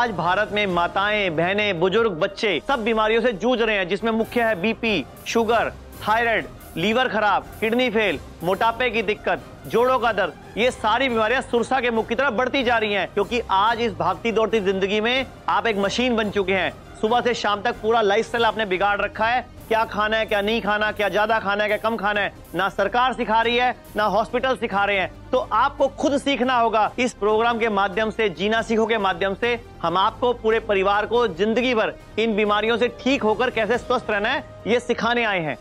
आज भारत में माताएं, बहनें, बुजुर्ग, बच्चे सब बीमारियों से जूझ रहे हैं, जिसमें मुख्य है बीपी, शुगर, थायराइड, लीवर खराब, किडनी फेल, मोटापे की दिक्कत, जोड़ों का दर्द। ये सारी बीमारियां सुरसा के मुख की तरफ बढ़ती जा रही हैं, क्योंकि आज इस भागती दौड़ती जिंदगी में आप एक मशीन बन चुके हैं। सुबह से शाम तक पूरा लाइफस्टाइल आपने बिगाड़ रखा है। क्या खाना है, क्या नहीं खाना, क्या ज्यादा खाना है, क्या कम खाना है, ना सरकार सिखा रही है, ना हॉस्पिटल सिखा रहे हैं। तो आपको खुद सीखना होगा। इस प्रोग्राम के माध्यम से, जीना सीखो के माध्यम से, हम आपको, पूरे परिवार को जिंदगी भर इन बीमारियों से ठीक होकर कैसे स्वस्थ रहना है, ये सिखाने आए हैं।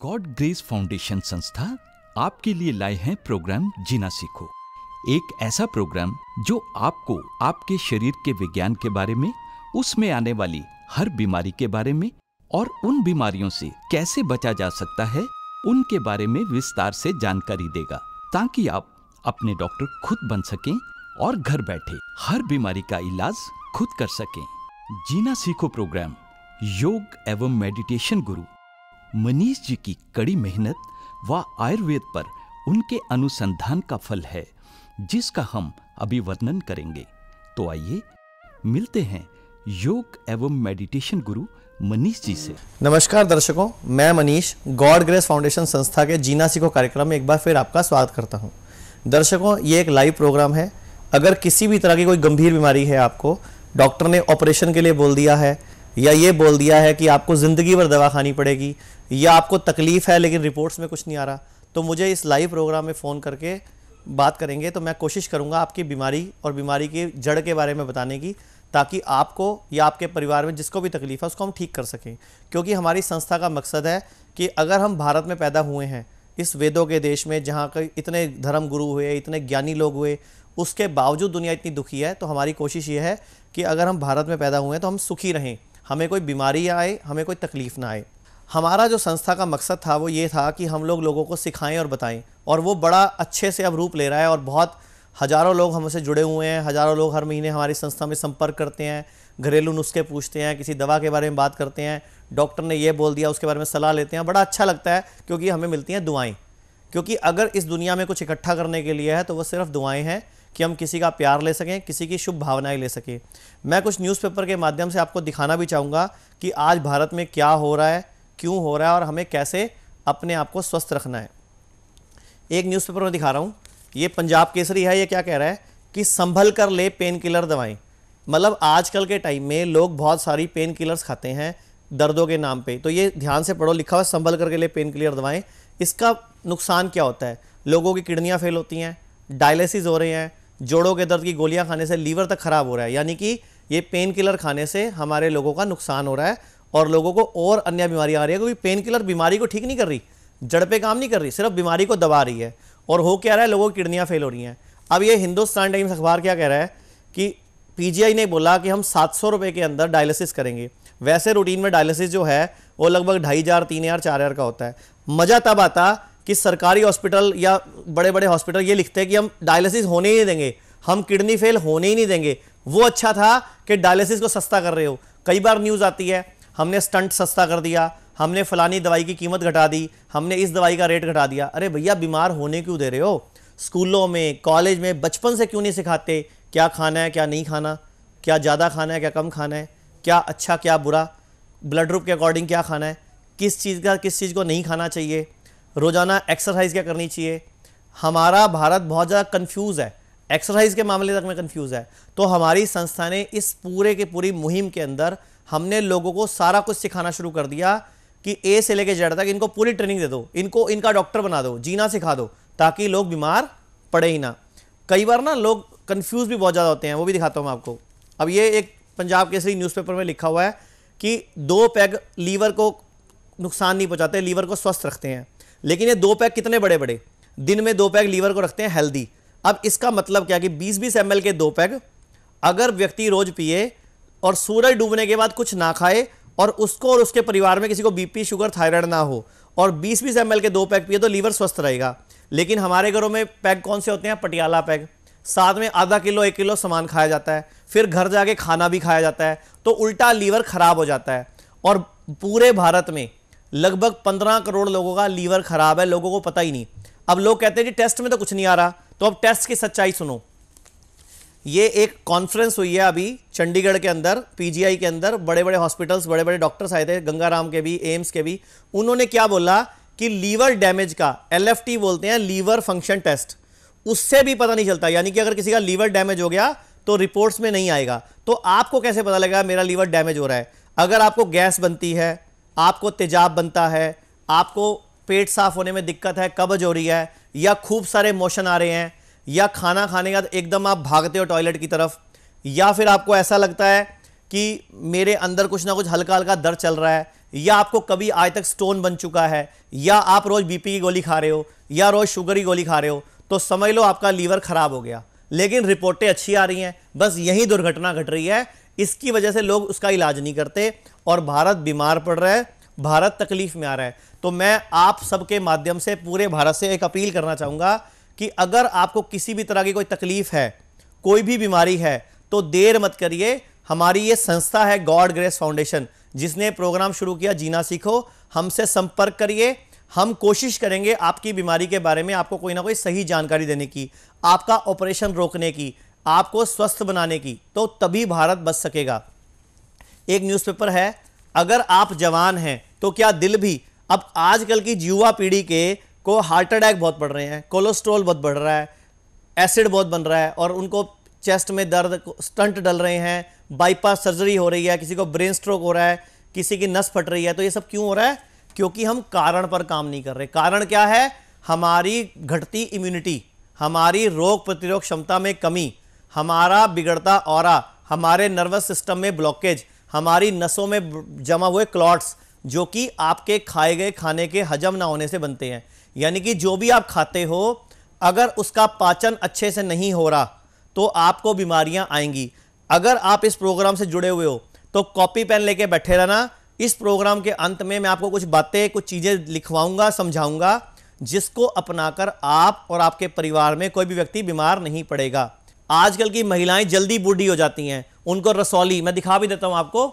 गॉड ग्रेस फाउंडेशन संस्था आपके लिए लाए हैं प्रोग्राम जीना सीखो। एक ऐसा प्रोग्राम जो आपको आपके शरीर के विज्ञान के बारे में, उसमें आने वाली हर बीमारी के बारे में और उन बीमारियों से कैसे बचा जा सकता है, उनके बारे में विस्तार से जानकारी देगा, ताकि आप अपने डॉक्टर खुद बन सकें और घर बैठे हर बीमारी का इलाज खुद कर सकें। जीना सीखो प्रोग्राम योग एवं मेडिटेशन गुरु मनीष जी की कड़ी मेहनत व आयुर्वेद पर उनके अनुसंधान का फल है, जिसका हम अभी वर्णन करेंगे। तो आइए मिलते हैं योग एवं मेडिटेशन गुरु मनीष जी से। नमस्कार दर्शकों, मैं मनीष गॉड ग्रेस फाउंडेशन संस्था के जीना सीखो कार्यक्रम में एक बार फिर आपका स्वागत करता हूं। दर्शकों, ये एक लाइव प्रोग्राम है। अगर किसी भी तरह की कोई गंभीर बीमारी है, आपको डॉक्टर ने ऑपरेशन के लिए बोल दिया है, या ये बोल दिया है कि आपको ज़िंदगी भर दवा खानी पड़ेगी, या आपको तकलीफ़ है लेकिन रिपोर्ट्स में कुछ नहीं आ रहा, तो मुझे इस लाइव प्रोग्राम में फ़ोन करके बात करेंगे। तो मैं कोशिश करूँगा आपकी बीमारी और बीमारी की जड़ के बारे में बताने की, ताकि आपको या आपके परिवार में जिसको भी तकलीफ है उसको हम ठीक कर सकें। क्योंकि हमारी संस्था का मकसद है कि अगर हम भारत में पैदा हुए हैं, इस वेदों के देश में, जहाँ के इतने धर्म गुरु हुए, इतने ज्ञानी लोग हुए, उसके बावजूद दुनिया इतनी दुखी है, तो हमारी कोशिश ये है कि अगर हम भारत में पैदा हुए हैं तो हम सुखी रहें, हमें कोई बीमारी आए, हमें कोई तकलीफ़ ना आए। हमारा जो संस्था का मकसद था वो ये था कि हम लोगों को सिखाएं और बताएं, और वो बड़ा अच्छे से अब रूप ले रहा है। और बहुत हज़ारों लोग हमसे जुड़े हुए हैं, हज़ारों लोग हर महीने हमारी संस्था में संपर्क करते हैं, घरेलू नुस्खे पूछते हैं, किसी दवा के बारे में बात करते हैं, डॉक्टर ने ये बोल दिया उसके बारे में सलाह लेते हैं। बड़ा अच्छा लगता है, क्योंकि हमें मिलती हैं दुआएं। क्योंकि अगर इस दुनिया में कुछ इकट्ठा करने के लिए है तो वो सिर्फ दुआएं हैं, कि हम किसी का प्यार ले सकें, किसी की शुभ भावनाएं ले सकें। मैं कुछ न्यूज़पेपर के माध्यम से आपको दिखाना भी चाहूँगा कि आज भारत में क्या हो रहा है, क्यों हो रहा है, और हमें कैसे अपने आप को स्वस्थ रखना है। एक न्यूज़पेपर में दिखा रहा हूँ, ये पंजाब केसरी है। ये क्या कह रहा है कि संभल कर ले पेन किलर दवाएं। मतलब आजकल के टाइम में लोग बहुत सारी पेन किलर्स खाते हैं दर्दों के नाम पे। तो ये ध्यान से पढ़ो, लिखा हुआ है संभल करके ले पेन किलर दवाएं। इसका नुकसान क्या होता है? लोगों की किडनियाँ फेल होती हैं, डायलिसिस हो रहे हैं, जोड़ों के दर्द की गोलियाँ खाने से लीवर तक ख़राब हो रहा है। यानी कि ये पेन किलर खाने से हमारे लोगों का नुकसान हो रहा है, और लोगों को और अन्य बीमारियाँ आ रही है। क्योंकि पेन किलर बीमारी को ठीक नहीं कर रही, जड़ पे काम नहीं कर रही, सिर्फ बीमारी को दबा रही है। और हो क्या रहा है, लोगों की किडनियाँ फेल हो रही हैं। अब ये हिंदुस्तान टाइम्स अखबार क्या कह रहा है कि पीजीआई ने बोला कि हम 700 रुपये के अंदर डायलिसिस करेंगे। वैसे रूटीन में डायलिसिस जो है वो लगभग 2500, 3000, 4000 का होता है। मज़ा तब आता कि सरकारी हॉस्पिटल या बड़े बड़े हॉस्पिटल ये लिखते हैं कि हम डायलिसिस होने ही नहीं देंगे, हम किडनी फेल होने ही नहीं देंगे। वो अच्छा था कि डायलिसिस को सस्ता कर रहे हो। कई बार न्यूज़ आती है, हमने स्टंट सस्ता कर दिया, हमने फलानी दवाई की कीमत घटा दी, हमने इस दवाई का रेट घटा दिया। अरे भैया, बीमार होने क्यों दे रहे हो? स्कूलों में, कॉलेज में बचपन से क्यों नहीं सिखाते क्या खाना है, क्या नहीं खाना, क्या ज़्यादा खाना है, क्या कम खाना है, क्या अच्छा क्या बुरा, ब्लड ग्रुप के अकॉर्डिंग क्या खाना है, किस चीज़ को नहीं खाना चाहिए, रोज़ाना एक्सरसाइज क्या करनी चाहिए। हमारा भारत बहुत ज़्यादा कन्फ्यूज़ है, एक्सरसाइज के मामले तक में कन्फ्यूज़ है। तो हमारी संस्था ने इस पूरे के पूरी मुहिम के अंदर हमने लोगों को सारा कुछ सिखाना शुरू कर दिया कि ए से लेके जेड तक इनको पूरी ट्रेनिंग दे दो, इनको इनका डॉक्टर बना दो, जीना सिखा दो, ताकि लोग बीमार पड़े ही ना। कई बार ना लोग कंफ्यूज भी बहुत ज़्यादा होते हैं, वो भी दिखाता हूँ मैं आपको। अब ये एक पंजाब केसरी न्यूज़पेपर में लिखा हुआ है कि 2 पैग लीवर को नुकसान नहीं पहुँचाते, लीवर को स्वस्थ रखते हैं। लेकिन ये 2 पैग कितने बड़े बड़े, दिन में 2 पैग लीवर को रखते हैं हेल्दी। अब इसका मतलब क्या कि 20-20 ml के 2 पैग अगर व्यक्ति रोज पिए और सूरज डूबने के बाद कुछ ना खाए, और उसको और उसके परिवार में किसी को बीपी, शुगर, थायराइड ना हो, और 20-20 ml के 2 पैग पिए, तो लीवर स्वस्थ रहेगा। लेकिन हमारे घरों में पैग कौन से होते हैं? पटियाला पैग। साथ में आधा किलो 1 किलो सामान खाया जाता है, फिर घर जाके खाना भी खाया जाता है, तो उल्टा लीवर खराब हो जाता है। और पूरे भारत में लगभग 15 करोड़ लोगों का लीवर खराब है, लोगों को पता ही नहीं। अब लोग कहते हैं कि टेस्ट में तो कुछ नहीं आ रहा, तो अब टेस्ट की सच्चाई सुनो। ये एक कॉन्फ्रेंस हुई है अभी चंडीगढ़ के अंदर, पीजीआई के अंदर, बड़े बड़े हॉस्पिटल्स, बड़े बड़े डॉक्टर्स आए थे, गंगाराम के भी, एम्स के भी। उन्होंने क्या बोला कि लीवर डैमेज का LFT बोलते हैं, लीवर फंक्शन टेस्ट, उससे भी पता नहीं चलता। यानी कि अगर किसी का लीवर डैमेज हो गया तो रिपोर्ट्स में नहीं आएगा। तो आपको कैसे पता लगेगा मेरा लीवर डैमेज हो रहा है? अगर आपको गैस बनती है, आपको तेजाब बनता है, आपको पेट साफ होने में दिक्कत है, कब्ज हो रही है, या खूब सारे मोशन आ रहे हैं, या खाना खाने के बाद एकदम आप भागते हो टॉयलेट की तरफ, या फिर आपको ऐसा लगता है कि मेरे अंदर कुछ ना कुछ हल्का हल्का दर्द चल रहा है, या आपको कभी आज तक स्टोन बन चुका है, या आप रोज BP की गोली खा रहे हो, या रोज शुगर की गोली खा रहे हो, तो समझ लो आपका लीवर खराब हो गया। लेकिन रिपोर्टें अच्छी आ रही हैं, बस यही दुर्घटना घट रही है। इसकी वजह से लोग उसका इलाज नहीं करते और भारत बीमार पड़ रहा है, भारत तकलीफ में आ रहा है। तो मैं आप सबके माध्यम से पूरे भारत से एक अपील करना चाहूंगा कि अगर आपको किसी भी तरह की कोई तकलीफ है, कोई भी बीमारी है, तो देर मत करिए। हमारी ये संस्था है गॉड ग्रेस फाउंडेशन, जिसने प्रोग्राम शुरू किया जीना सीखो। हमसे संपर्क करिए, हम कोशिश करेंगे आपकी बीमारी के बारे में आपको कोई ना कोई सही जानकारी देने की, आपका ऑपरेशन रोकने की, आपको स्वस्थ बनाने की, तो तभी भारत बच सकेगा। एक न्यूज़पेपर है, अगर आप जवान हैं तो क्या दिल भी। अब आजकल की युवा पीढ़ी के को हार्ट अटैक बहुत बढ़ रहे हैं, कोलेस्ट्रॉल बहुत बढ़ रहा है, एसिड बहुत बन रहा है, और उनको चेस्ट में दर्द, स्टंट डल रहे हैं, बाईपास सर्जरी हो रही है, किसी को ब्रेन स्ट्रोक हो रहा है, किसी की नस फट रही है। तो ये सब क्यों हो रहा है? क्योंकि हम कारण पर काम नहीं कर रहे। कारण क्या है? हमारी घटती इम्यूनिटी, हमारी रोग प्रतिरोध क्षमता में कमी, हमारा बिगड़ता ऑरा, हमारे नर्वस सिस्टम में ब्लॉकेज, हमारी नसों में जमा हुए क्लॉट्स, जो कि आपके खाए गए खाने के हजम ना होने से बनते हैं। यानी कि जो भी आप खाते हो, अगर उसका पाचन अच्छे से नहीं हो रहा तो आपको बीमारियां आएंगी। अगर आप इस प्रोग्राम से जुड़े हुए हो तो कॉपी पेन लेके बैठे रहना। इस प्रोग्राम के अंत में मैं आपको कुछ बातें, कुछ चीजें लिखवाऊंगा, समझाऊंगा, जिसको अपनाकर आप और आपके परिवार में कोई भी व्यक्ति बीमार नहीं पड़ेगा। आजकल की महिलाएं जल्दी बूढ़ी हो जाती हैं, उनको रसौली, मैं दिखा भी देता हूं आपको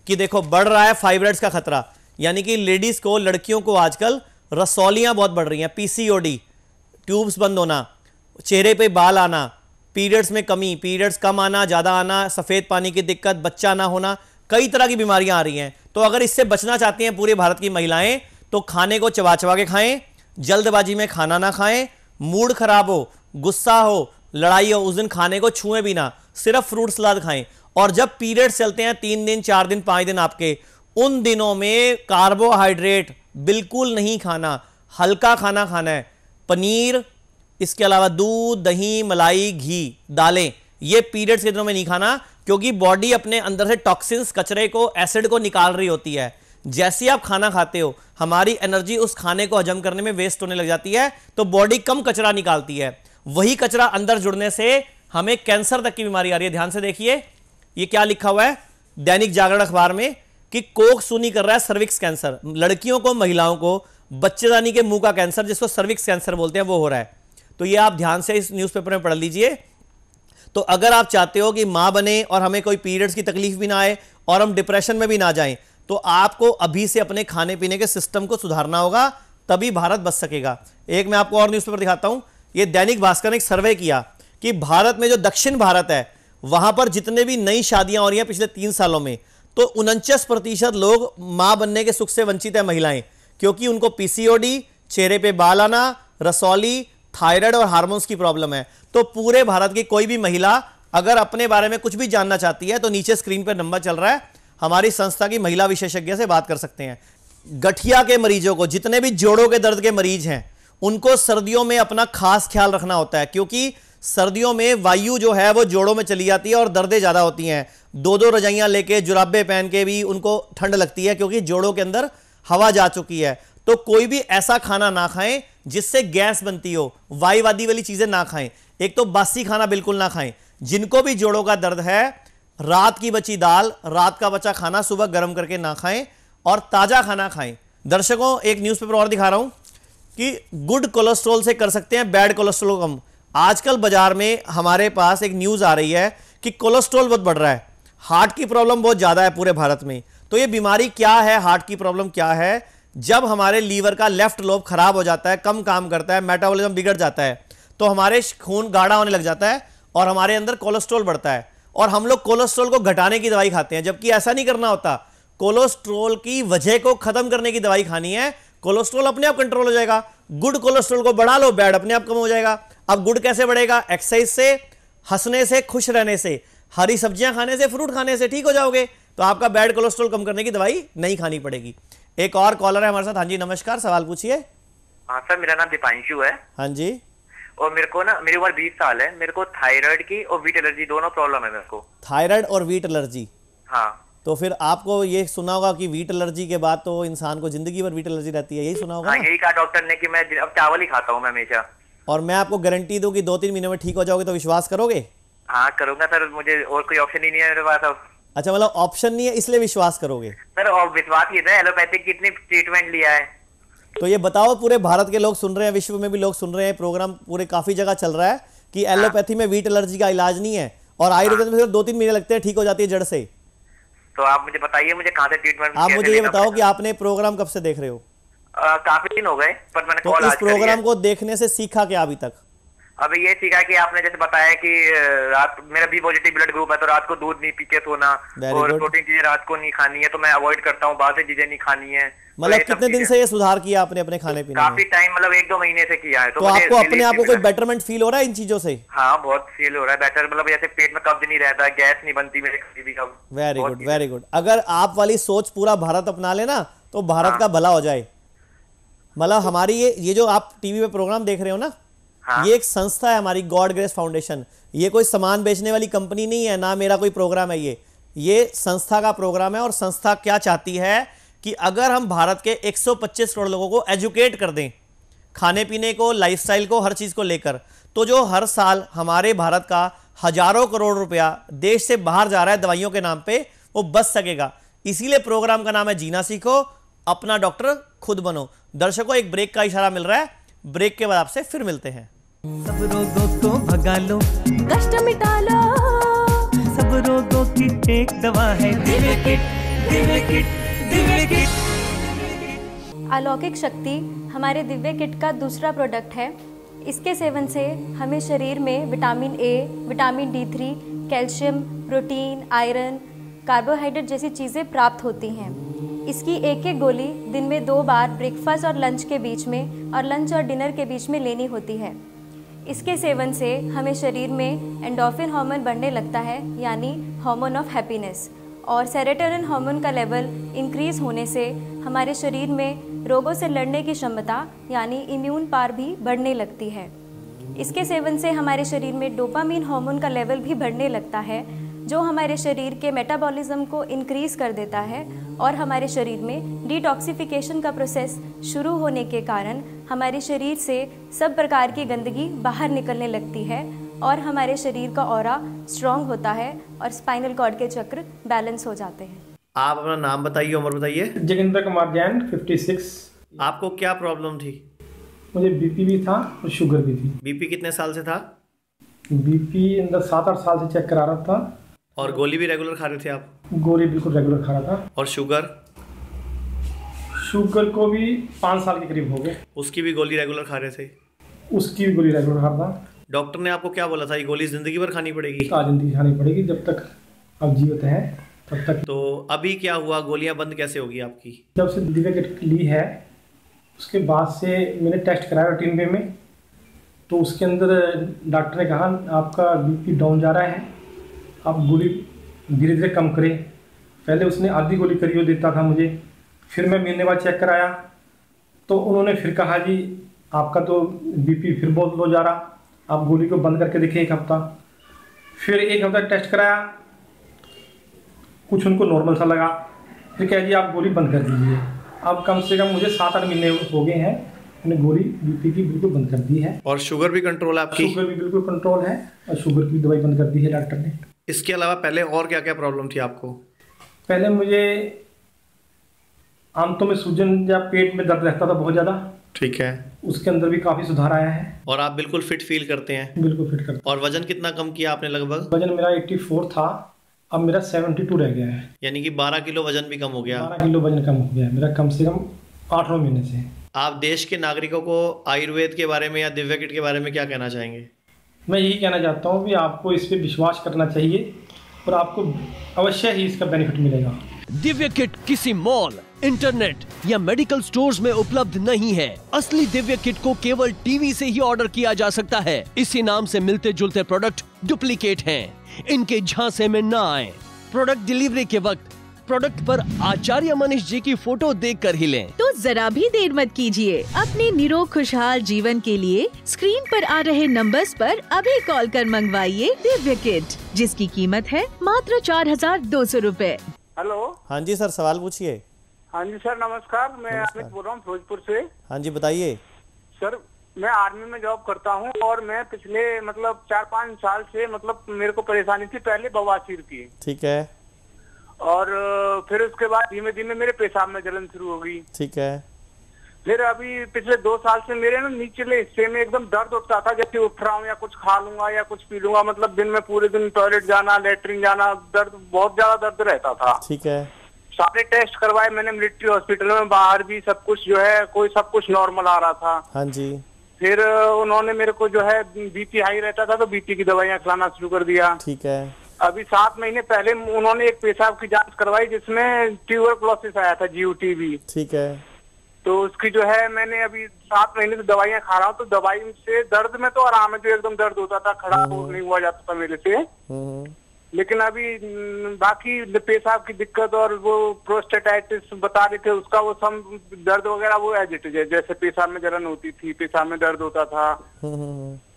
कि देखो बढ़ रहा है फाइब्रॉइड्स का खतरा। यानी कि लेडीज को, लड़कियों को आजकल रसौलियां बहुत बढ़ रही हैं, PCOD, ट्यूब्स बंद होना, चेहरे पे बाल आना, पीरियड्स में कमी, पीरियड्स कम आना, ज़्यादा आना, सफ़ेद पानी की दिक्कत, बच्चा ना होना, कई तरह की बीमारियां आ रही हैं। तो अगर इससे बचना चाहती हैं पूरे भारत की महिलाएं, तो खाने को चबा चबा के खाएं, जल्दबाजी में खाना ना खाएं, मूड खराब हो, गुस्सा हो, लड़ाई हो, उस दिन खाने को छुएं भी ना, सिर्फ फ्रूट सलाद खाएं। और जब पीरियड्स चलते हैं 3 दिन, 4 दिन, 5 दिन आपके, उन दिनों में कार्बोहाइड्रेट बिल्कुल नहीं खाना, हल्का खाना खाना है। पनीर, इसके अलावा दूध, दही, मलाई, घी, दालें, ये पीरियड्स के दिनों में नहीं खाना, क्योंकि बॉडी अपने अंदर से टॉक्सिन्स, कचरे को, एसिड को निकाल रही होती है। जैसे ही आप खाना खाते हो, हमारी एनर्जी उस खाने को हजम करने में वेस्ट होने लग जाती है, तो बॉडी कम कचरा निकालती है। वही कचरा अंदर जुड़ने से हमें कैंसर तक की बीमारी आ रही है। ध्यान से देखिए, ये क्या लिखा हुआ है दैनिक जागरण अखबार में कि कोख सूनी कर रहा है सर्विक्स कैंसर। लड़कियों को, महिलाओं को बच्चेदानी के मुंह का कैंसर, जिसको सर्विक्स कैंसर बोलते हैं, वो हो रहा है। तो ये आप ध्यान से इस न्यूज़पेपर में पढ़ लीजिए। तो अगर आप चाहते हो कि मां बने और हमें कोई पीरियड्स की तकलीफ भी ना आए और हम डिप्रेशन में भी ना जाएं, तो आपको अभी से अपने खाने पीने के सिस्टम को सुधारना होगा, तभी भारत बच सकेगा। एक मैं आपको और न्यूज़पेपर दिखाता हूं। ये दैनिक भास्कर ने एक सर्वे किया कि भारत में जो दक्षिण भारत है, वहां पर जितने भी नई शादियां हो रही हैं पिछले 3 सालों में, तो 49% लोग मां बनने के सुख से वंचित है महिलाएं, क्योंकि उनको PCOD, चेहरे पे बाल आना, रसौली, थायराइड और हार्मोन्स की प्रॉब्लम है। तो पूरे भारत की कोई भी महिला अगर अपने बारे में कुछ भी जानना चाहती है, तो नीचे स्क्रीन पर नंबर चल रहा है, हमारी संस्था की महिला विशेषज्ञ से बात कर सकते हैं। गठिया के मरीजों को, जितने भी जोड़ों के दर्द के मरीज हैं, उनको सर्दियों में अपना खास ख्याल रखना होता है, क्योंकि सर्दियों में वायु जो है वो जोड़ों में चली जाती है और दर्दें ज्यादा होती हैं। 2-2 रजाइयां लेके, जुराबे पहन के भी उनको ठंड लगती है, क्योंकि जोड़ों के अंदर हवा जा चुकी है। तो कोई भी ऐसा खाना ना खाएं जिससे गैस बनती हो, वायुवादी वाली चीजें ना खाएं। एक तो बासी खाना बिल्कुल ना खाएं। जिनको भी जोड़ों का दर्द है, रात की बची दाल, रात का बचा खाना सुबह गर्म करके ना खाएं और ताजा खाना खाएं। दर्शकों, एक न्यूज़पेपर और दिखा रहा हूं कि गुड कोलेस्ट्रॉल से कर सकते हैं बैड कोलेस्ट्रॉल कम। आजकल बाजार में हमारे पास एक न्यूज़ आ रही है कि कोलेस्ट्रॉल बहुत बढ़ रहा है, हार्ट की प्रॉब्लम बहुत ज़्यादा है पूरे भारत में। तो ये बीमारी क्या है, हार्ट की प्रॉब्लम क्या है? जब हमारे लीवर का लेफ्ट लोब खराब हो जाता है, कम काम करता है, मेटाबॉलिज्म बिगड़ जाता है, तो हमारे खून गाढ़ा होने लग जाता है और हमारे अंदर कोलेस्ट्रॉल बढ़ता है, और हम लोग कोलेस्ट्रॉल को घटाने की दवाई खाते हैं, जबकि ऐसा नहीं करना होता। कोलेस्ट्रॉल की वजह को खत्म करने की दवाई खानी है, कोलेस्ट्रॉल अपने आप कंट्रोल हो जाएगा। गुड कोलेस्ट्रॉल को बढ़ा लो, बैड अपने आप कम हो जाएगा। अब गुड कैसे बढ़ेगा? एक्सरसाइज से, हंसने से, खुश रहने से, हरी सब्जियां खाने से, फ्रूट खाने से ठीक हो जाओगे। तो आपका बैड कोलेस्ट्रॉल कम करने की दवाई नहीं खानी पड़ेगी। एक और कॉलर है हमारे साथ। हाँ जी, नमस्कार, सवाल पूछिए। हाँ सर, मेरा नाम दीपांशु है। हाँ जी। और मेरे को ना, मेरी उम्र 20 साल है, मेरे को थायराइड की और वीट एलर्जी दोनों प्रॉब्लम है मेरे को। थायराइड और वीट एलर्जी? हाँ। तो फिर आपको ये सुना होगा कि वीट एलर्जी के बाद तो इंसान को जिंदगी भर वीट एलर्जी रहती है, यही सुना होगा? हाँ, ना? यही कहा डॉक्टर ने कि मैं अब चावल ही खाता हूँ मैं हमेशा। और मैं आपको गारंटी दूं कि 2-3 महीने में ठीक हो जाओगे, तो विश्वास करोगे? हाँ करूंगा सर, मुझे और कोई ऑप्शन ही नहीं है मेरे पास अब। अच्छा, मतलब ऑप्शन नहीं है इसलिए विश्वास करोगे? सर और विश्वास ये था, एलोपैथिक की इतनी ट्रीटमेंट लिया है। तो ये बताओ, पूरे भारत के लोग सुन रहे हैं, विश्व में भी लोग सुन रहे हैं, प्रोग्राम पूरे काफी जगह चल रहा है कि एलोपैथी में वीट एलर्जी का इलाज नहीं है, और आयुर्वेद में सिर्फ 2-3 महीने लगते हैं, ठीक हो जाती है जड़ से। तो आप मुझे बताइए, मुझे कहाँ से ट्रीटमेंट? आप मुझे ये बताओ कि आपने प्रोग्राम कब से देख रहे हो? काफी दिन हो गए, पर मैंने तो कॉल इस आज करी है। प्रोग्राम को देखने से सीखा क्या अभी तक? अभी ये सीखा कि आपने जैसे बताया कि रात, मेरा बी पॉजिटिव ब्लड ग्रुप है, तो रात को दूध नहीं पी के सोना, और प्रोटीन चीजें रात को नहीं खानी है, तो मैं अवॉइड करता हूँ, बाहर से चीजें नहीं खानी है। मतलब कितने दिन से ये सुधार किया आपने अपने खाने पीने में? काफी टाइम, मतलब 1-2 महीने से किया है। तो आपको अपने आप को कोई बेटरमेंट फील हो रहा है इन चीजों से? हाँ, बहुत फील हो रहा है बेटर, मतलब जैसे पेट में कब्ज नहीं रहता, गैस नहीं बनती मेरे कभी भी। कब? Very good, very good. अगर आप वाली सोच पूरा भारत अपना लेना तो भारत का भला हो जाए। मतलब हमारी ये जो आप टीवी पे प्रोग्राम देख रहे हो ना, ये एक संस्था है हमारी, गॉड ग्रेस फाउंडेशन। ये कोई सामान बेचने वाली कंपनी नहीं है, ना मेरा कोई प्रोग्राम है। ये संस्था का प्रोग्राम है, और संस्था क्या चाहती है कि अगर हम भारत के 125 करोड़ लोगों को एजुकेट कर दें खाने पीने को, लाइफस्टाइल को, हर चीज को लेकर, तो जो हर साल हमारे भारत का हजारों करोड़ रुपया देश से बाहर जा रहा है दवाइयों के नाम पे, वो बच सकेगा। इसीलिए प्रोग्राम का नाम है जीना सीखो, अपना डॉक्टर खुद बनो। दर्शकों, एक ब्रेक का इशारा मिल रहा है, ब्रेक के बाद आपसे फिर मिलते हैं। सब रोगों को भगा लो, कष्ट मिटा लो, सब रोगों की एक दवा है Divya kit, Divya kit, Divya kit. अलौकिक शक्ति हमारे दिव्य किट का दूसरा प्रोडक्ट है। इसके सेवन से हमें शरीर में vitamin A, vitamin D3, calcium, protein, iron, carbohydrate जैसी चीज़ें प्राप्त होती हैं। इसकी एक एक गोली दिन में 2 बार ब्रेकफास्ट और लंच के बीच में, और लंच और डिनर के बीच में लेनी होती है। इसके सेवन से हमें शरीर में एंडोर्फिन हार्मोन बढ़ने लगता है, यानी हार्मोन ऑफ हैप्पीनेस, और सेरोटोनिन हार्मोन का लेवल इंक्रीज होने से हमारे शरीर में रोगों से लड़ने की क्षमता, यानी इम्यून पावर भी बढ़ने लगती है। इसके सेवन से हमारे शरीर में डोपामीन हार्मोन का लेवल भी बढ़ने लगता है, जो हमारे शरीर के मेटाबॉलिज्म को इंक्रीज कर देता है, और हमारे शरीर में डिटॉक्सिफिकेशन का प्रोसेस शुरू होने के कारण हमारे शरीर से सब प्रकार की गंदगी बाहर निकलने लगती है, और हमारे शरीर का ऑरा स्ट्रॉन्ग होता है, और स्पाइनल कॉर्ड के चक्र बैलेंस हो जाते हैं। आप अपना नाम बताइए, उम्र बताइए। जोगिंदर कुमार जैन, 56। आपको क्या प्रॉब्लम थी? मुझे बीपी भी था और शुगर भी थी। बीपी कितने साल से था? बीपी अंदर 7-8 साल से चेक करा रहा था। और गोली भी रेगुलर खा रहे थे आप? गोली बिल्कुल रेगुलर खा रहा था। और शुगर? शुगर को भी 5 साल के करीब हो गए। उसकी भी गोली रेगुलर खा रहे थे? उसकी भी गोली रेगुलर खा रहा था। डॉक्टर ने आपको क्या बोला था? ये गोली जिंदगी भर खानी पड़ेगी? जिंदगी खानी पड़ेगी, जब तक आप जीवित हैं तब तक। तो अभी क्या हुआ? गोलियां बंद कैसे होगी आपकी? जब से दिव्य किट ली है, उसके बाद से मैंने टेस्ट कराया रूटीन वे में, तो उसके अंदर डॉक्टर ने कहा आपका बीपी डाउन जा रहा है, आप गोली धीरे धीरे कम करें। पहले उसने आधी गोली करियो देता था मुझे, फिर मैं महीने बाद चेक कराया तो उन्होंने फिर कहा जी आपका तो बीपी फिर बहुत लो जा रहा, आप गोली को बंद करके देखिए 1 हफ्ता। फिर 1 हफ्ता टेस्ट कराया, कुछ उनको नॉर्मल सा लगा, फिर कह जी आप गोली बंद कर दीजिए। अब कम से कम मुझे 7-8 महीने हो गए हैं, मैंने गोली बीपी की बिल्कुल बंद कर दी है। और शुगर भी कंट्रोल है आपकी? शुगर भी बिल्कुल कंट्रोल है, और शुगर की दवाई बंद कर दी है डॉक्टर ने। इसके अलावा पहले और क्या क्या प्रॉब्लम थी आपको? पहले मुझे आंतों में सूजन या पेट में दर्द रहता था बहुत ज़्यादा। ठीक है। उसके अंदर भी काफ़ी सुधार आया है। और आप बिल्कुल फिट फील करते हैं? बिल्कुल फिट करते। और वजन कितना कम किया आपने लगभग? वजन मेरा 84 था, अब मेरा 72 रह गया है। यानी कि 12 किलो वजन भी कम हो गया? 12 किलो वजन कम हो गया मेरा, कम से कम 8-9 महीने से। आप देश के नागरिकों को आयुर्वेद के बारे में या दिव्य किट के बारे में क्या कहना चाहेंगे? मैं यही कहना चाहता हूँ कि आपको इस पे विश्वास करना चाहिए और आपको अवश्य ही इसका बेनिफिट मिलेगा। दिव्य किट किसी मॉल, इंटरनेट या मेडिकल स्टोर्स में उपलब्ध नहीं है। असली दिव्य किट को केवल टीवी से ही ऑर्डर किया जा सकता है। इसी नाम से मिलते जुलते प्रोडक्ट डुप्लीकेट हैं। इनके झांसे में न आए। प्रोडक्ट डिलीवरी के वक्त प्रोडक्ट पर आचार्य मनीष जी की फोटो देखकर ही लें। तो जरा भी देर मत कीजिए। अपने निरोग खुशहाल जीवन के लिए स्क्रीन पर आ रहे नंबर्स पर अभी कॉल कर मंगवाइए दिव्य किट, जिसकी कीमत है मात्र 4200 रूपए। हेलो। हाँ जी सर, सवाल पूछिए। हाँ जी सर, नमस्कार। मैं अमित बोल रहा हूँ फिरोजपुर से। हाँ जी बताइए। सर मैं आर्मी में जॉब करता हूँ और मैं पिछले 4-5 साल से मेरे को परेशानी थी, पहले बवासीर की। ठीक है। और फिर उसके बाद धीमे धीमे मेरे पेशाब में जलन शुरू हो गई। ठीक है। फिर अभी पिछले 2 साल से मेरे निचले हिस्से में एकदम दर्द उठता था, जैसे उठ रहा हूँ या कुछ खा लूंगा या कुछ पी लूंगा, दिन में पूरे दिन टॉयलेट जाना, लेटरिन जाना, दर्द, बहुत ज्यादा दर्द रहता था। ठीक है। सारे टेस्ट करवाए मैंने मिलिट्री हॉस्पिटल में, बाहर भी सब कुछ जो है सब कुछ नॉर्मल आ रहा था। हाँ जी। फिर उन्होंने मेरे को जो है बीपी हाई रहता था तो बीपी की दवाइयाँ खिलाना शुरू कर दिया। ठीक है। अभी 7 महीने पहले उन्होंने एक पेशाब की जांच करवाई जिसमें ट्यूबरकुलोसिस आया था, GUTB। ठीक है। तो उसकी जो है मैंने अभी 7 महीने से दवाइयाँ खा रहा हूँ, तो दवाई से दर्द में तो आराम है, जो एकदम दर्द होता था खड़ा नहीं हुआ जाता था मेरे से। लेकिन अभी बाकी पेशाब की दिक्कत और वो प्रोस्टेटाइटिस बता रहे थे उसका, वो सब दर्द वगैरह वो एज इट इज है, जैसे पेशाब में जलन होती थी, पेशाब में दर्द होता था।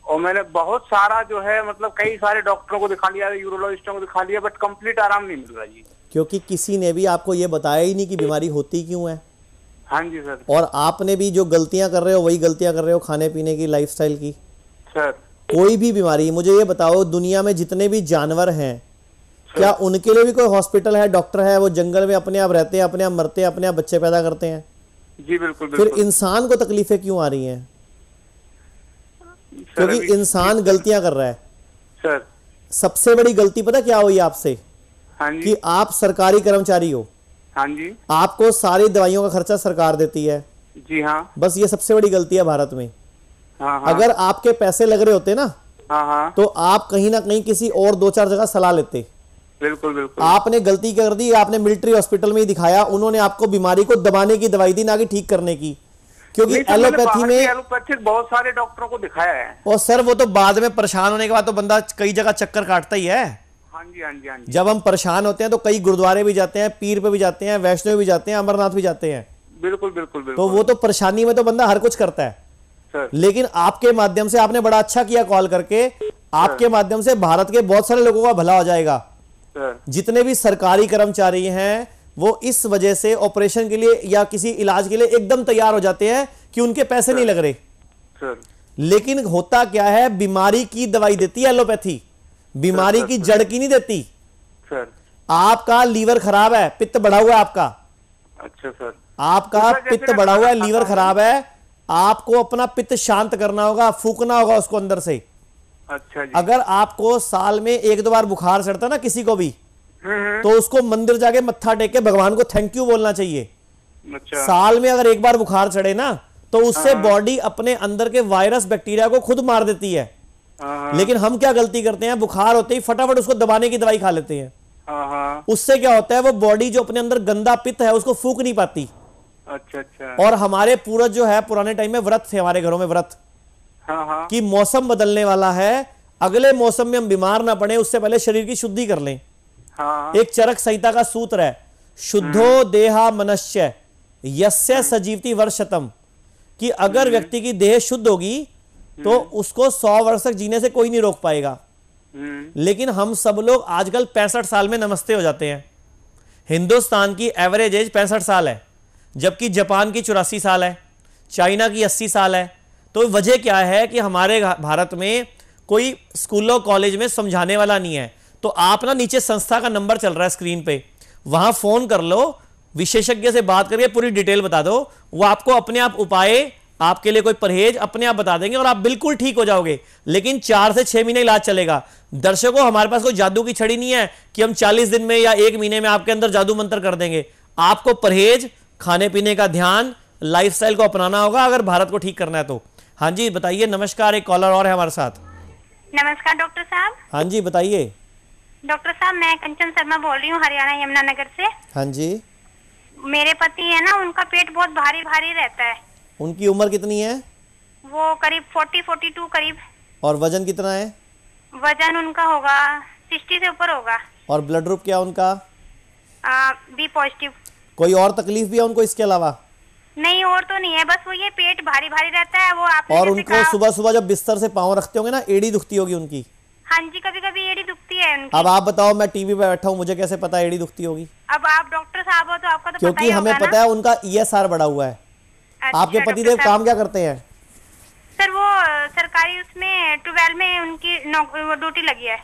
और मैंने बहुत सारा जो है कई सारे डॉक्टरों को दिखा लिया, यूरोलॉजिस्टों को दिखा लिया, बट कंप्लीट आराम नहीं मिल रहा जी। क्योंकि किसी ने भी आपको ये बताया ही नहीं कि बीमारी होती क्यों है। हाँ जी सर। और आपने भी जो गलतियां कर रहे हो वही गलतियां कर रहे हो, खाने पीने की, लाइफस्टाइल की। सर कोई भी बीमारी, मुझे ये बताओ, दुनिया में जितने भी जानवर हैं क्या उनके लिए भी कोई हॉस्पिटल है, डॉक्टर है? वो जंगल में अपने आप रहते हैं, अपने आप मरते हैं, अपने आप बच्चे पैदा करते हैं। जी बिल्कुल। फिर इंसान को तकलीफें क्यों आ रही हैं? क्योंकि इंसान गलतियां कर रहा है। सर सबसे बड़ी गलती पता क्या हुई आपसे? हाँ जी। कि आप सरकारी कर्मचारी हो। हाँ जी। आपको सारी दवाइयों का खर्चा सरकार देती है। जी हाँ। बस ये सबसे बड़ी गलती है भारत में। हाँ हाँ। अगर आपके पैसे लग रहे होते ना, हाँ हाँ, तो आप कहीं ना कहीं किसी और 2-4 जगह सलाह लेते। बिल्कुल बिल्कुल। आपने गलती क्या कर दी? आपने मिलिट्री हॉस्पिटल में ही दिखाया, उन्होंने आपको बीमारी को दबाने की दवाई दी, ना कि ठीक करने की। क्योंकि एलोपैथी में एलोपैथिक बहुत सारे डॉक्टरों को दिखाया है। और सर वो तो बाद में परेशान होने के बाद तो बंदा कई जगह चक्कर काटता ही है। हाँ जी हाँ जी हाँ जी। जब हम परेशान होते हैं तो कई गुरुद्वारे भी जाते हैं, पीर पे भी जाते हैं, वैष्णो भी जाते हैं, अमरनाथ भी जाते हैं। बिल्कुल बिल्कुल बिल्कुल। तो वो तो परेशानी में तो बंदा हर कुछ करता है सर। लेकिन आपके माध्यम से आपने बड़ा अच्छा किया कॉल करके। आपके माध्यम से भारत के बहुत सारे लोगों का भला हो जाएगा। सर जितने भी सरकारी कर्मचारी हैं वो इस वजह से ऑपरेशन के लिए या किसी इलाज के लिए एकदम तैयार हो जाते हैं कि उनके पैसे नहीं लग रहे। सर लेकिन होता क्या है, बीमारी की दवाई देती है एलोपैथी, बीमारी की जड़ की नहीं देती। सर आपका लीवर खराब है, पित्त बढ़ा हुआ है आपका। अच्छा सर। आपका पित्त बढ़ा हुआ है, लीवर खराब है, आपको अपना पित्त शांत करना होगा, फूकना होगा उसको अंदर से। अच्छा जी। अगर आपको साल में 1-2 बार बुखार चढ़ता ना किसी को भी, तो उसको मंदिर जाके मत्था टेक के भगवान को थैंक यू बोलना चाहिए। अच्छा। साल में अगर 1 बार बुखार चढ़े ना तो उससे बॉडी अपने अंदर के वायरस बैक्टीरिया को खुद मार देती है। लेकिन हम क्या गलती करते हैं, बुखार होते ही फटाफट उसको दबाने की दवाई खा लेते हैं। उससे क्या होता है, वो बॉडी जो अपने अंदर गंदा पित्त है उसको फूक नहीं पाती। अच्छा अच्छा। और हमारे पूर्वज जो है पुराने टाइम में व्रत थे, हमारे घरों में व्रत कि मौसम बदलने वाला है, अगले मौसम में हम बीमार ना पड़े उससे पहले शरीर की शुद्धि कर लें। एक चरक संहिता का सूत्र है, शुद्धो देहा मनश्य यस्य सजीवति वर्षतम, कि अगर व्यक्ति की देह शुद्ध होगी तो उसको 100 वर्ष तक जीने से कोई नहीं रोक पाएगा। लेकिन हम सब लोग आजकल 65 साल में नमस्ते हो जाते हैं। हिंदुस्तान की एवरेज एज 65 साल है, जबकि जापान की 84 साल है, चाइना की 80 साल है। तो वजह क्या है कि हमारे भारत में कोई स्कूलों कॉलेज में समझाने वाला नहीं है। तो आप ना नीचे संस्था का नंबर चल रहा है स्क्रीन पे, वहां फोन कर लो, विशेषज्ञ से बात करके पूरी डिटेल बता दो, वो आपको अपने आप उपाय, आपके लिए कोई परहेज अपने आप बता देंगे और आप बिल्कुल ठीक हो जाओगे। लेकिन 4 से 6 महीने इलाज चलेगा। दर्शकों, हमारे पास कोई जादू की छड़ी नहीं है कि हम 40 दिन में या 1 महीने में आपके अंदर जादू मंत्र कर देंगे। आपको परहेज, खाने पीने का ध्यान, लाइफस्टाइल को अपनाना होगा अगर भारत को ठीक करना है तो। हाँ जी बताइए। नमस्कार, एक कॉलर और है हमारे साथ। नमस्कार डॉक्टर साहब। हाँ जी बताइए। डॉक्टर साहब मैं कंचन शर्मा बोल रही हूँ हरियाणा यमुनानगर से। हाँ जी। मेरे पति है ना, उनका पेट बहुत भारी भारी रहता है। उनकी उम्र कितनी है? वो करीब 40-42 करीब। और वजन कितना है? वजन उनका होगा 60 से ऊपर होगा। और ब्लड ग्रुप क्या उनका? B positive. कोई और तकलीफ भी है उनको इसके अलावा? नहीं और तो नहीं है, बस वो ये पेट भारी भारी रहता है। वो आप और उनको सुबह सुबह जब बिस्तर से पाँव रखते होंगे ना, एड़ी दुखती होगी उनकी? हाँ जी, कभी कभी एड़ी दुखती है उनकी। अब आप बताओ, मैं टीवी पे बैठा हूँ, मुझे कैसे पता एड़ी दुखती होगी? अब आप डॉक्टर साहब हो तो आपका तो क्योंकि हमें पता है उनका ESR बढ़ा हुआ है। आपके पतिदेव काम क्या करते हैं? सर वो सरकारी उसमें 12 में उनकी ड्यूटी लगी है।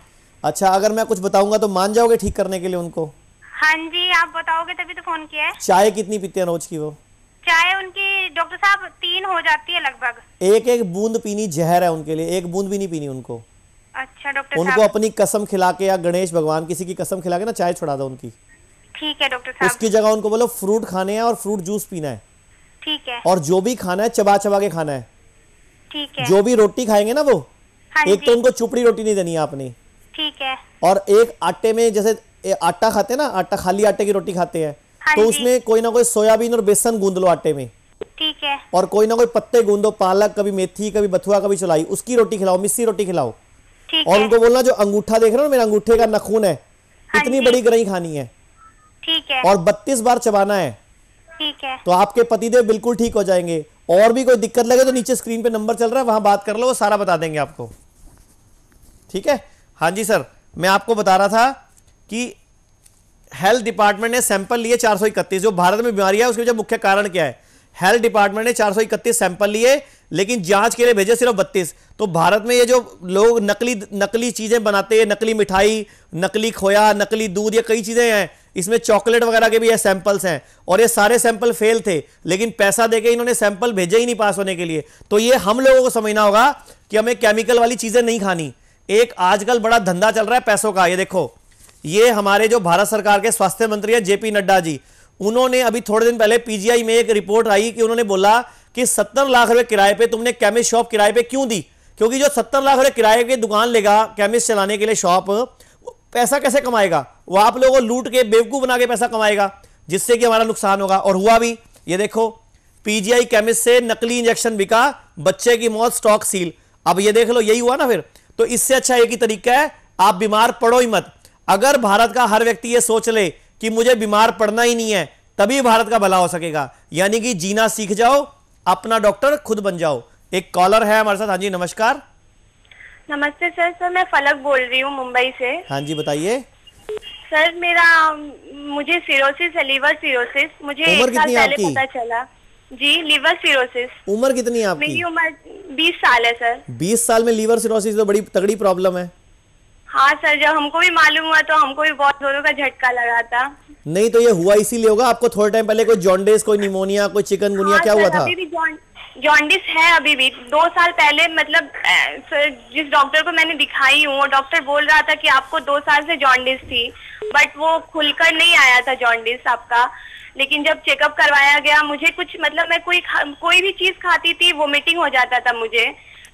अच्छा, अगर मैं कुछ बताऊंगा तो मान जाओगे ठीक करने के लिए उनको? हाँ जी, आप बताओगे तभी तो फोन किया है। चाय कितनी पीते हैं रोज की वो? चाय उनकी डॉक्टर साहब 3 हो जाती है लगभग। एक बूंद पीनी जहर है उनके लिए, एक बूंद भी नहीं पीनी उनको। अच्छा डॉक्टर उनको अपनी कसम खिला के या गणेश भगवान किसी की कसम खिला के ना चाय छुड़ा दो उनकी। ठीक है डॉक्टर साहब। उसकी जगह उनको बोलो फ्रूट खाने हैं और फ्रूट जूस पीना है। ठीक है। और जो भी खाना है चबा चबा के खाना है। ठीक है। जो भी रोटी खाएंगे ना वो, हाँ एक तो उनको चुपड़ी रोटी नहीं देनी है आपने। ठीक है। और एक आटे में, जैसे आटा खाते हैं ना, आटा खाली आटे की रोटी खाते हैं, तो उसमें कोई ना कोई सोयाबीन और बेसन गूंद लो आटे में। ठीक है। और कोई ना कोई पत्ते गूंदो, पालक, कभी मेथी, कभी बथुआ, कभी चलाई, उसकी रोटी खिलाओ, मिस्सी रोटी खिलाओ। और उनको बोलना जो अंगूठा देख रहे हो मेरे अंगूठे का नखून है, इतनी बड़ी ग्रही खानी है। ठीक है। और 32 बार चबाना है। ठीक है। तो आपके पतिदेव बिल्कुल ठीक हो जाएंगे। और भी कोई दिक्कत लगे तो नीचे स्क्रीन पे नंबर चल रहा है, वहां बात कर लो, वो सारा बता देंगे आपको। ठीक है। हाँ जी सर, मैं आपको बता रहा था कि हेल्थ डिपार्टमेंट ने सैंपल लिए 431। जो भारत में बीमारी है उसके पीछे मुख्य कारण क्या है? हेल्थ डिपार्टमेंट ने 431 सैंपल लिए, लेकिन जांच के लिए भेजे सिर्फ 32। तो भारत में ये जो लोग नकली चीजें बनाते हैं, नकली मिठाई, नकली खोया, नकली दूध, ये कई चीजें हैं, इसमें चॉकलेट वगैरह के भी ये सैंपल्स हैं, और ये सारे सैंपल फेल थे, लेकिन पैसा देके इन्होंने सैंपल भेजे ही नहीं पास होने के लिए। तो ये हम लोगों को समझना होगा कि हमें केमिकल वाली चीजें नहीं खानी। एक आजकल बड़ा धंधा चल रहा है पैसों का। ये देखो, ये हमारे जो भारत सरकार के स्वास्थ्य मंत्री है JP नड्डा जी, उन्होंने अभी थोड़े दिन पहले PGI में एक रिपोर्ट आई कि उन्होंने बोला कि 70 लाख रुपए किराए पे तुमने केमिस्ट शॉप किराए पे क्यों दी? क्योंकि जो 70 लाख रुपए किराए की दुकान लेगा केमिस्ट चलाने के लिए शॉप, पैसा कैसे कमाएगा? वो आप लोगों को लूट के बेवकूफ बना के पैसा कमाएगा, जिससे कि हमारा नुकसान होगा। और हुआ भी। ये देखो, PGI केमिस्ट से नकली इंजेक्शन बिका, बच्चे की मौत, स्टॉक सील। अब ये देख लो, यही हुआ ना फिर। तो इससे अच्छा एक ही तरीका है, आप बीमार पड़ो ही मत। अगर भारत का हर व्यक्ति ये सोच ले कि मुझे बीमार पड़ना ही नहीं है, तभी भारत का भला हो सकेगा। यानी कि जीना सीख जाओ, अपना डॉक्टर खुद बन जाओ। एक कॉलर है हमारे साथ। हाँ जी नमस्कार। नमस्ते सर। सर मैं फलक बोल रही हूँ मुंबई से। हाँ जी बताइए। सर मुझे सिरोसिस है, लीवर सिरोसिस। मुझे 1 साल पहले पता चला। जी, लीवर सिरोसिस। उम्र कितनी है आपकी? मेरी उम्र 20 साल है सर। 20 साल में लीवर सिरोसिस तो बड़ी तगड़ी प्रॉब्लम है। हाँ सर, जब हमको भी मालूम हुआ तो हमको भी बहुत जोरों का झटका लगा था। नहीं तो ये हुआ इसीलिए होगा। आपको थोड़े टाइम पहले कोई जॉन्डिस, कोई निमोनिया, कोई चिकनगुनिया, हाँ, क्या हुआ था? अभी भी जॉन्डिस है अभी भी। 2 साल पहले मतलब सर जिस डॉक्टर को मैंने दिखाई हूँ, वो डॉक्टर बोल रहा था कि आपको 2 साल से जॉन्डिस थी, बट वो खुलकर नहीं आया था जॉन्डिस आपका। लेकिन जब चेकअप करवाया गया, मुझे कुछ मतलब मैं कोई भी चीज खाती थी वोमिटिंग हो जाता था मुझे।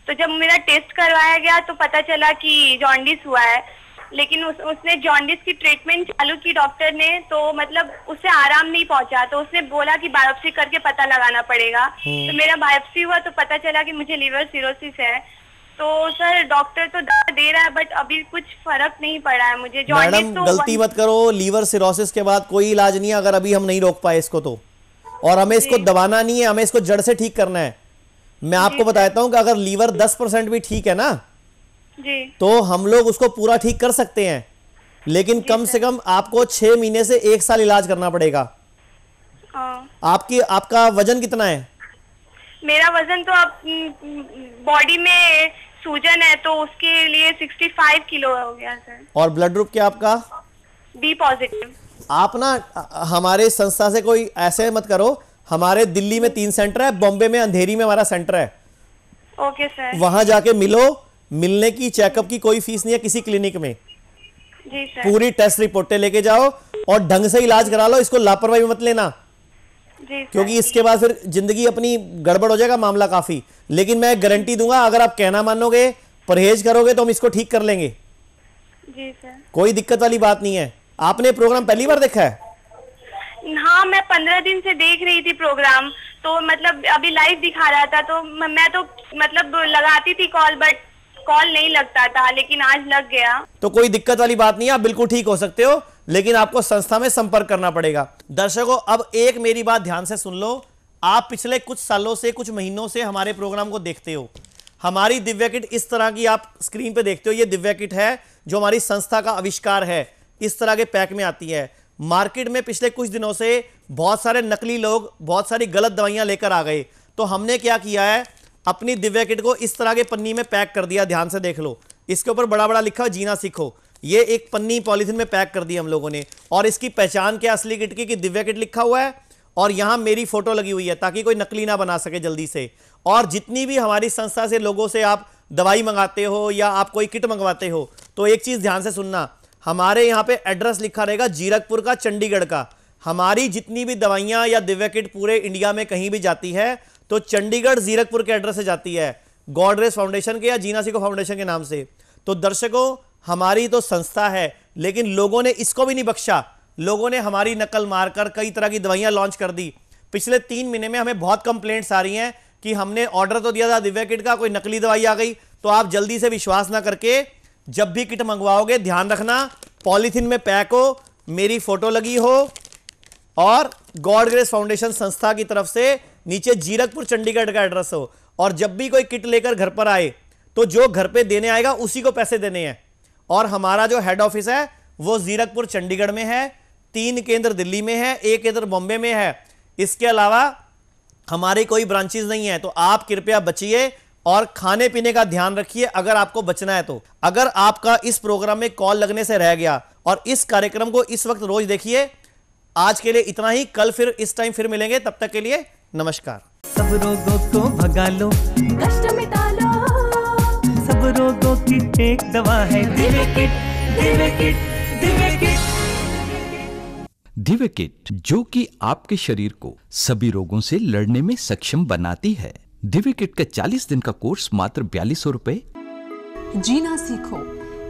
तो जब मेरा टेस्ट करवाया गया तो पता चला कि जॉन्डिस हुआ है। लेकिन उसने जॉन्डिस की ट्रीटमेंट चालू की डॉक्टर ने, तो मतलब उससे आराम नहीं पहुंचा। तो उसने बोला कि बायोप्सी करके पता लगाना पड़ेगा। तो मेरा बायोप्सी हुआ तो पता चला कि मुझे लीवर सिरोसिस है। तो सर डॉक्टर तो दवा दे रहा है, बट अभी कुछ फर्क नहीं पड़ा है मुझे। मैडम गलती मत करो, लीवर सिरोसिस के बाद कोई इलाज नहीं है अगर अभी हम नहीं रोक पाए इसको तो। और हमें इसको दबाना नहीं है, हमें इसको जड़ से ठीक करना है। मैं आपको बताता हूँ कि अगर लीवर 10% भी ठीक है ना जी, तो हम लोग उसको पूरा ठीक कर सकते हैं, लेकिन कम से कम आपको 6 महीने से 1 साल इलाज करना पड़ेगा। आपका वजन कितना है? मेरा वजन तो अब बॉडी में सूजन है तो उसके लिए 65 किलो हो गया सर। और ब्लड ग्रुप क्या आपका? B positive. आप ना हमारे संस्था से कोई ऐसे मत करो। हमारे दिल्ली में 3 सेंटर है, बॉम्बे में अंधेरी में हमारा सेंटर है। Okay sir. वहां जाके मिलो। मिलने की, चेकअप की कोई फीस नहीं है किसी क्लिनिक में। जी सर। पूरी टेस्ट रिपोर्टें लेके जाओ और ढंग से इलाज करा लो। इसको लापरवाही मत लेना, क्योंकि इसके बाद फिर जिंदगी अपनी गड़बड़ हो जाएगा मामला काफी। लेकिन मैं गारंटी दूंगा, अगर आप कहना मानोगे परहेज करोगे तो हम इसको ठीक कर लेंगे। जी सर। कोई दिक्कत वाली बात नहीं है। आपने प्रोग्राम पहली बार देखा है? हाँ, मैं 15 दिन से देख रही थी प्रोग्राम, तो मतलब अभी लाइव दिखा रहा था, तो मैं तो मतलब लगाती थी कॉल, बट कॉल नहीं लगता था, लेकिन आज लग गया। तो कोई दिक्कत वाली बात नहीं है, आप बिल्कुल ठीक हो सकते हो, लेकिन आपको संस्था में संपर्क करना पड़ेगा। दर्शकों, अब एक मेरी बात ध्यान से सुन लो। आप पिछले कुछ सालों से, कुछ महीनों से हमारे प्रोग्राम को देखते हो। हमारी दिव्या किट इस तरह की आप स्क्रीन पे देखते हो, ये दिव्या किट है जो हमारी संस्था का आविष्कार है। इस तरह के पैक में आती है। मार्केट में पिछले कुछ दिनों से बहुत सारे नकली लोग बहुत सारी गलत दवाइयां लेकर आ गए, तो हमने क्या किया है, अपनी दिव्या किट को इस तरह के पन्नी में पैक कर दिया। ध्यान से देख लो, इसके ऊपर बड़ा बड़ा लिखा है जीना सीखो। ये एक पन्नी पॉलीथिन में पैक कर दी हम लोगों ने, और इसकी पहचान क्या असली किट की, कि दिव्या किट लिखा हुआ है और यहां मेरी फोटो लगी हुई है, ताकि कोई नकली ना बना सके जल्दी से। और जितनी भी हमारी संस्था से लोगों से आप दवाई मंगाते हो या आप कोई किट मंगवाते हो, तो एक चीज ध्यान से सुनना, हमारे यहाँ पे एड्रेस लिखा रहेगा जीरकपुर का, चंडीगढ़ का। हमारी जितनी भी दवाइयां या दिव्या किट पूरे इंडिया में कहीं भी जाती है तो चंडीगढ़ जीरकपुर के एड्रेस से जाती है, गॉड ग्रेस फाउंडेशन के या जीना सीखो फाउंडेशन के नाम से। तो दर्शकों, हमारी तो संस्था है, लेकिन लोगों ने इसको भी नहीं बख्शा। लोगों ने हमारी नकल मारकर कई तरह की दवाइयां लॉन्च कर दी। पिछले 3 महीने में हमें बहुत कंप्लेंट्स आ रही हैं कि हमने ऑर्डर तो दिया था दिव्या किट का, कोई नकली दवाई आ गई। तो आप जल्दी से विश्वास ना करके जब भी किट मंगवाओगे ध्यान रखना, पॉलीथिन में पैक हो, मेरी फोटो लगी हो और गॉड ग्रेस फाउंडेशन संस्था की तरफ से नीचे जीरकपुर चंडीगढ़ का एड्रेस हो। और जब भी कोई किट लेकर घर पर आए तो जो घर पे देने आएगा उसी को पैसे देने हैं। और हमारा जो हेड ऑफिस है वो जीरकपुर चंडीगढ़ में है, 3 केंद्र दिल्ली में है, 1 केंद्र बॉम्बे में है। इसके अलावा हमारी कोई ब्रांचेस नहीं है। तो आप कृपया बचिए और खाने पीने का ध्यान रखिए अगर आपको बचना है तो। अगर आपका इस प्रोग्राम में कॉल लगने से रह गया और इस कार्यक्रम को इस वक्त रोज देखिए। आज के लिए इतना ही, कल फिर इस टाइम फिर मिलेंगे, तब तक के लिए नमस्कार। सब रोगों को भगा लो, कष्ट मिटा लो, सब रोगों की एक दवा है Divya kit, Divya kit, Divya kit. Divya kit, जो कि आपके शरीर को सभी रोगों से लड़ने में सक्षम बनाती है। दिव्या किट का 40 दिन का कोर्स मात्र 4200 रुपए। जीना सीखो,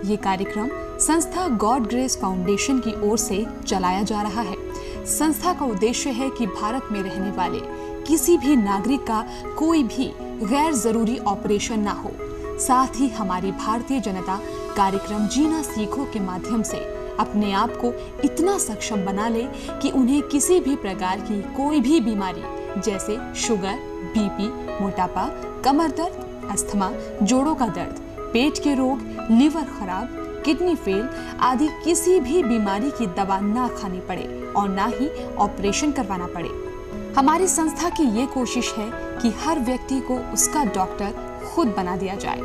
ये कार्यक्रम संस्था गॉड ग्रेस फाउंडेशन की ओर से चलाया जा रहा है। संस्था का उद्देश्य है कि भारत में रहने वाले किसी भी नागरिक का कोई भी गैर जरूरी ऑपरेशन ना हो। साथ ही हमारी भारतीय जनता कार्यक्रम जीना सीखो के माध्यम से अपने आप को इतना सक्षम बना ले कि उन्हें किसी भी प्रकार की कोई भी बीमारी जैसे शुगर, बीपी, मोटापा, कमर दर्द, अस्थमा, जोड़ों का दर्द, पेट के रोग, लीवर खराब, किडनी फेल आदि किसी भी बीमारी की दवा ना खानी पड़े और ना ही ऑपरेशन करवाना पड़े। हमारी संस्था की ये कोशिश है कि हर व्यक्ति को उसका डॉक्टर खुद बना दिया जाए,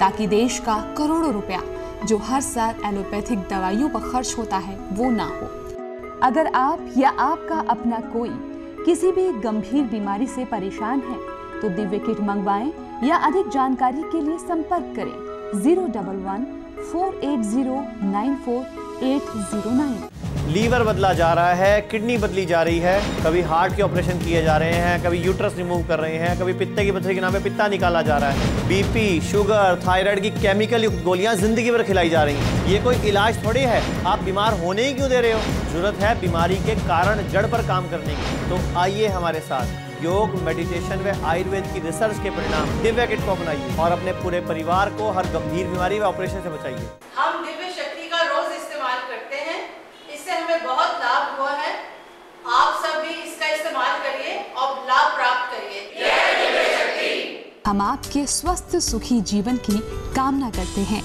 ताकि देश का करोड़ों रुपया जो हर साल एलोपैथिक दवाइयों पर खर्च होता है वो ना हो। अगर आप या आपका अपना कोई किसी भी गंभीर बीमारी से परेशान है तो दिव्या किट मंगवाएं या अधिक जानकारी के लिए संपर्क करें 011-480-94809। लीवर बदला जा रहा है, किडनी बदली जा रही है, कभी हार्ट के ऑपरेशन किए जा रहे हैं, कभी यूट्रस रिमूव कर रहे हैं, कभी पित्ते की पथरी के नाम पे पित्ता निकाला जा रहा है, बीपी, शुगर, थायराइड की केमिकल युक्त गोलियां जिंदगी भर खिलाई जा रही हैं। ये कोई इलाज थोड़ी है। आप बीमार होने ही क्यों दे रहे हो? जरूरत है बीमारी के कारण जड़ पर काम करने की। तो आइए हमारे साथ योग, मेडिटेशन व आयुर्वेद की रिसर्च के परिणाम दिव्या किट को अपनाइए और अपने पूरे परिवार को हर गंभीर बीमारी व ऑपरेशन से बचाइए। हम दिव्य शक्ति का रोज इस्तेमाल करते हैं, इससे हमें बहुत लाभ हुआ है। आप सब भी इसका इस्तेमाल करिए और लाभ प्राप्त करिए। जय दिव्य शक्ति। हम आपके स्वस्थ सुखी जीवन की कामना करते हैं।